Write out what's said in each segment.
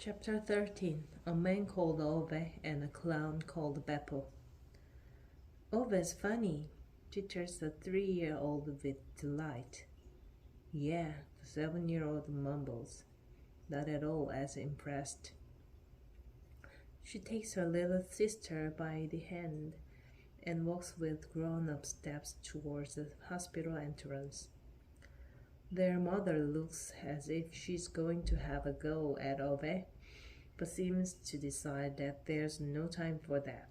Chapter 13. A man called Ove and a clown called Beppo. Ove's funny, twitters the 3-year-old with delight. Yeah, the 7-year-old mumbles, not at all as impressed. She takes her little sister by the hand and walks with grown-up steps towards the hospital entrance. Their mother looks as if she's going to have a go at Ove, but seems to decide that there's no time for that.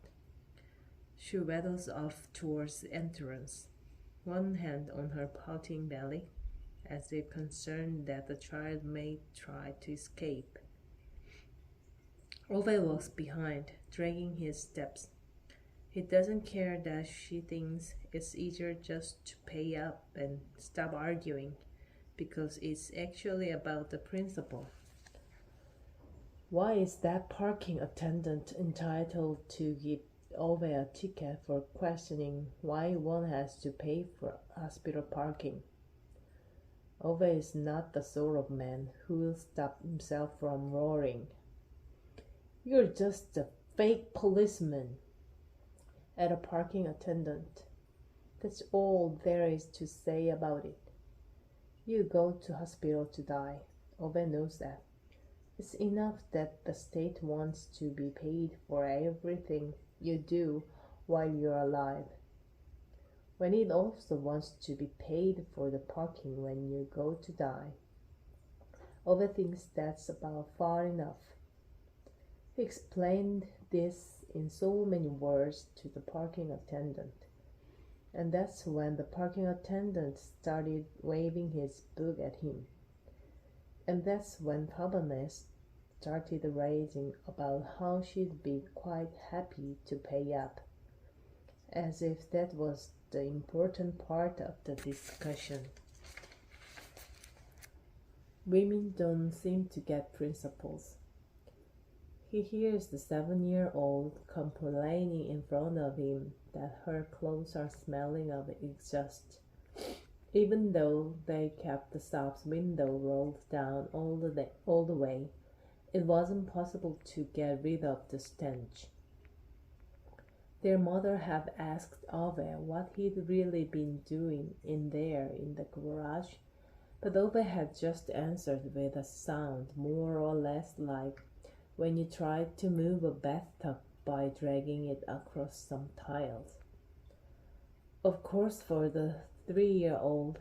She waddles off towards the entrance, one hand on her pouting belly, as if concerned that the child may try to escape. Ove walks behind, dragging his steps. He doesn't care that she thinks it's easier just to pay up and stop arguing, because it's actually about the principle. Why is that parking attendant entitled to give Ove a ticket for questioning why one has to pay for hospital parking? Ove is not the sort of man who will stop himself from roaring. You're just a fake policeman at a parking attendant. That's all there is to say about it. You go to hospital to die. Ove knows that. It's enough that the state wants to be paid for everything you do while you're alive, when it also wants to be paid for the parking when you go to die. Ove thinks that's about far enough. He explained this in so many words to the parking attendant, and that's when the parking attendant started waving his book at him. And that's when Paboness started raging about how she'd be quite happy to pay up, as if that was the important part of the discussion. Women don't seem to get principles. He hears the 7-year-old complaining in front of him that her clothes are smelling of exhaust, even though they kept the shop's window rolled down all the way. It wasn't possible to get rid of the stench. Their mother had asked Ove what he'd really been doing in there in the garage, but Ove had just answered with a sound more or less like when you tried to move a bathtub by dragging it across some tiles. Of course, for the 3-year-old,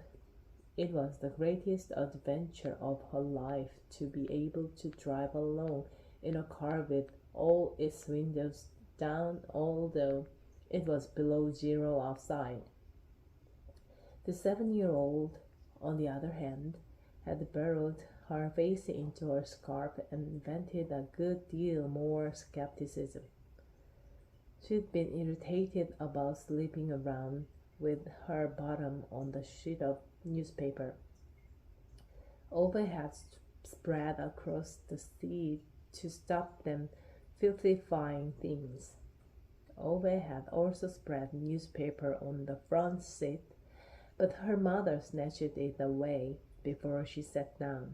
it was the greatest adventure of her life to be able to drive along in a car with all its windows down, although it was below zero outside. The 7-year-old, on the other hand, had burrowed her face into her scarf and vented a good deal more skepticism. She'd been irritated about sleeping around with her bottom on the sheet of newspaper Ove had spread across the seat to stop them filthifying things. Ove had also spread newspaper on the front seat, but her mother snatched it away before she sat down.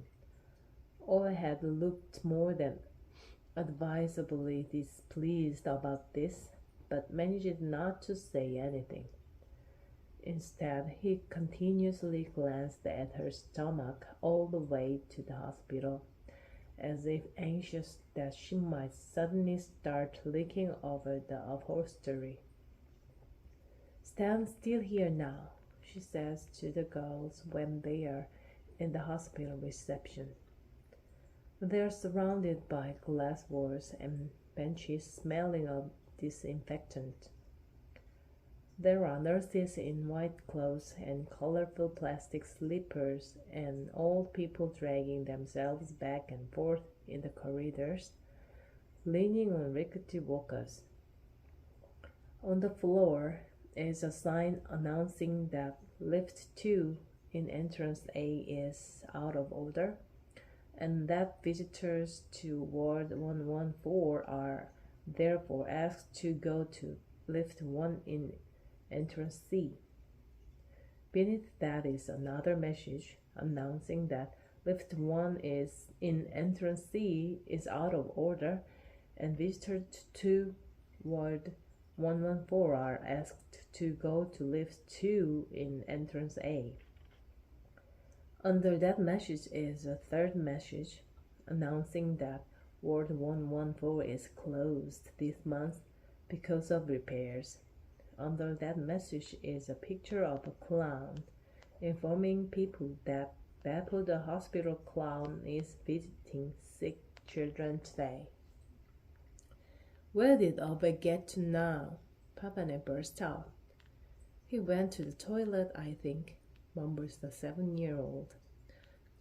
Ove had looked more than advisably displeased about this, but managed not to say anything. Instead, he continuously glanced at her stomach all the way to the hospital, as if anxious that she might suddenly start licking over the upholstery. Stand still here now, she says to the girls when they are in the hospital reception. They are surrounded by glass walls and benches smelling of disinfectant. There are nurses in white clothes and colorful plastic slippers and old people dragging themselves back and forth in the corridors, leaning on rickety walkers. On the floor is a sign announcing that lift 2 in entrance A is out of order, and that visitors to Ward 114 are therefore asked to go to lift 1 in entrance C. Beneath that is another message announcing that Lift 1 is in entrance C is out of order, and visitors to Ward 114 are asked to go to lift 2 in entrance A. Under that message is a third message announcing that Ward 114 is closed this month because of repairs. Under that message is a picture of a clown informing people that Beppo the hospital clown is visiting sick children today. Where did Ove get to now? Papane burst out. He went to the toilet, I think, mumbles the 7-year-old.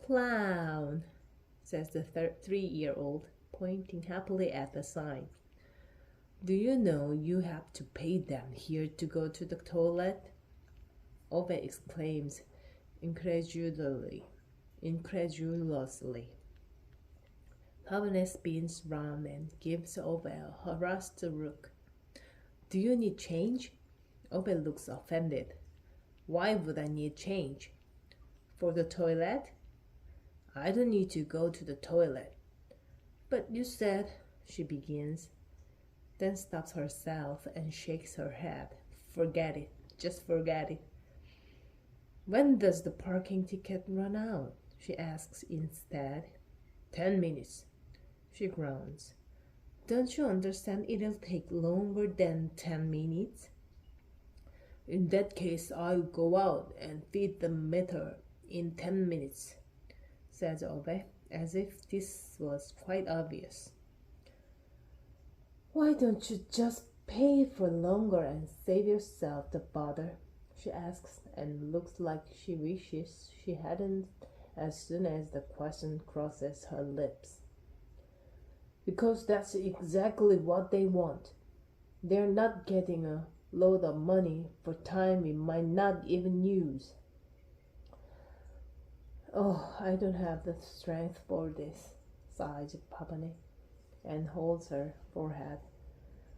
Clown, says the 3-year-old, pointing happily at the sign. Do you know you have to pay them here to go to the toilet? Ove exclaims incredulously. Papane spins round and gives Ove a harassed look. Do you need change? Ove looks offended. Why would I need change? For the toilet? I don't need to go to the toilet. But you said, she begins, then stops herself and shakes her head. Forget it. Just forget it. When does the parking ticket run out? She asks instead. 10 minutes. She groans. Don't you understand it'll take longer than 10 minutes? In that case, I'll go out and feed the meter in 10 minutes, says Ove, as if this was quite obvious. Why don't you just pay for longer and save yourself the bother? She asks and looks like she wishes she hadn't as soon as the question crosses her lips. Because that's exactly what they want. They're not getting a load of money for time we might not even use. Oh, I don't have the strength for this, sighs Papane, and holds her forehead.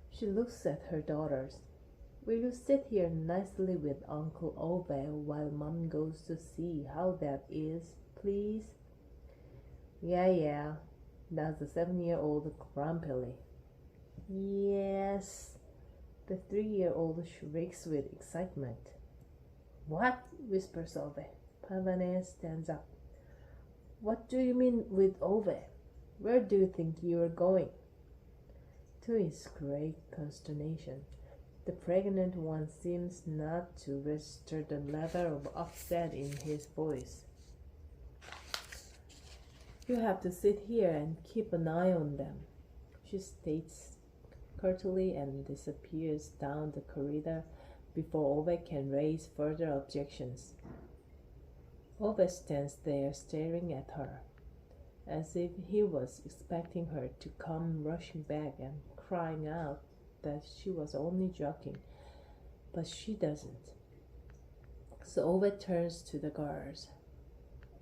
She looks at her daughters. Will you sit here nicely with Uncle Ove while Mom goes to see how that is, please? Yeah, does the 7-year-old grumpily. Yes, the 3-year-old shrieks with excitement. What? Whispers Ove. Papane stands up. What do you mean with Ove? Where do you think you are going? To his great consternation, the pregnant one seems not to register the level of upset in his voice. You have to sit here and keep an eye on them, she states curtly and disappears down the corridor before Ove can raise further objections. Ove stands there staring at her, as if he was expecting her to come rushing back and crying out that she was only joking, but she doesn't. So Ove turns to the guards,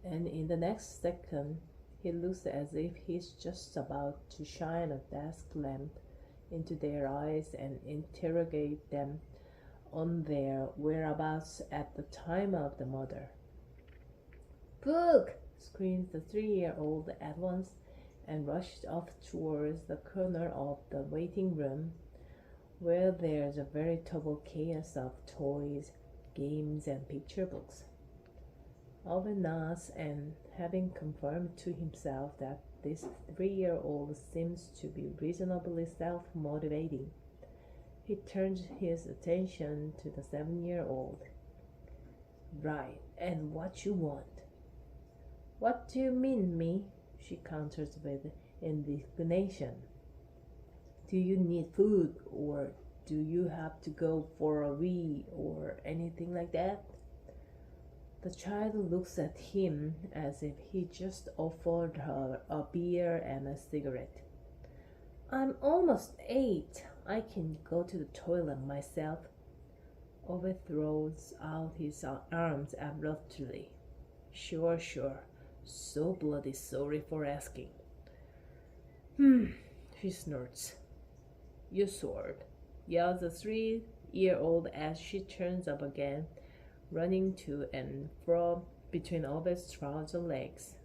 and in the next second he looks as if he's just about to shine a desk lamp into their eyes and interrogate them on their whereabouts at the time of the murder. Book! Screams the 3-year-old at once and rushed off towards the corner of the waiting room, where there's a veritable chaos of toys, games, and picture books. Ove nods, and having confirmed to himself that this 3-year-old seems to be reasonably self-motivating, he turns his attention to the 7-year-old. Right, and what you want? What do you mean, me? She counters with indignation. Do you need food, or do you have to go for a wee, or anything like that? The child looks at him as if he just offered her a beer and a cigarette. I'm almost 8. I can go to the toilet myself. Ove throws out his arms abruptly. Sure. So bloody sorry for asking. She snorts. You sword, yells the 3-year-old as she turns up again, running to and fro between Ove's trouser legs.